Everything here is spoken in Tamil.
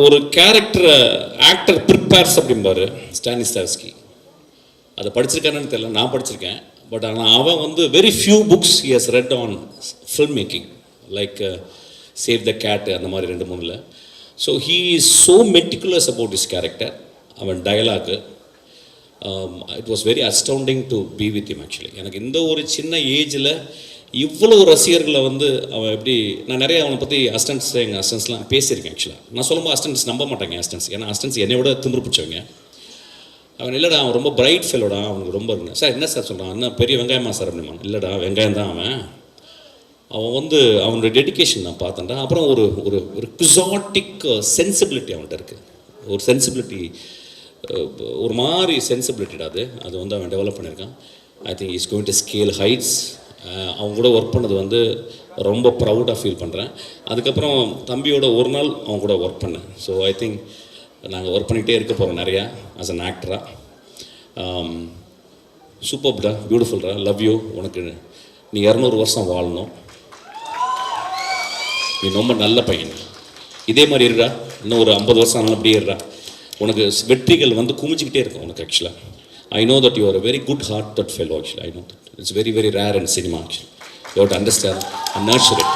ஒரு கேரக்டரை ஆக்டர் ப்ரிப்பேர்ஸ் அப்படிம்பாரு ஸ்டானிஸ்லாவ்ஸ்கி. அதை படிச்சிருக்கானு தெரியல, நான் படிச்சிருக்கேன். பட் ஆனால் அவன் வந்து very few books he has read on film making, like save the cat அந்த மாதிரி 2-3. So he is so meticulous about this character. அவன் dialogue it was very astounding to be with him. Actually எனக்கு இந்த ஒரு சின்ன ஏஜில் இவ்வளோ ரசிகர்களை வந்து அவன் எப்படி, நான் நிறைய அவனை பற்றி எங்கள் அசிஸ்டன்ஸ்லாம் பேசியிருக்கேன். ஆக்சுவலாக நான் சொல்லும்போது அசிஸ்டன்ஸ் நம்ப மாட்டாங்க அசிஸ்டன்ஸ், ஏன்னா அசிஸ்டன்ஸ் என்னை விட திமிரு பிடிச்சவங்க. அவன் இல்லைடா அவன் ரொம்ப பிரைட் ஃபெல்லோடா, அவனுக்கு ரொம்ப இருக்குங்க சார். என்ன சார் சொல்கிறான், என்ன பெரிய வெங்காயமா சார் அப்படிமா? இல்லைடா வெங்காயம் தான் அவன் வந்து அவனோட டெடிக்கேஷன் நான் பார்த்தேன்டா. அப்புறம் ஒரு ஒரு ஒரு குசாட்டிக் சென்சிபிலிட்டி அவன்கிட்ட இருக்குது. ஒரு சென்சிபிலிட்டி, ஒரு மாதிரி சென்சிபிலிட்டிடா அது வந்து அவன் டெவலப் பண்ணியிருக்கான். I think is going to scale heights. அவங்க கூட ஒர்க் பண்ணது வந்து ரொம்ப ப்ரௌடாக ஃபீல் பண்ணுறேன். அதுக்கப்புறம் தம்பியோட ஒரு நாள் அவங்க கூட ஒர்க் பண்ணேன். ஸோ ஐ திங்க் நாங்கள் ஒர்க் பண்ணிகிட்டே இருக்க போகிறோம் நிறையா ஆஸ் அன் ஆக்டராக. சூப்பர்டா, பியூட்டிஃபுல்டா, லவ் யூ. உனக்கு நீ 200 வருஷம் வாழணும். நீ ரொம்ப நல்ல பையன், இதே மாதிரி இருடா. இன்னும் ஒரு 50 வருஷம் ஆனாலும் அப்படியே இருடா. உனக்கு வெற்றிகள் வந்து குமிஞ்சிக்கிட்டே இருக்கும் உனக்கு. ஆக்சுவலாக I know that you are a very good-hearted fellow. Actually, I know that it's very, very rare in cinema. Actually, you have to understand and nurture it.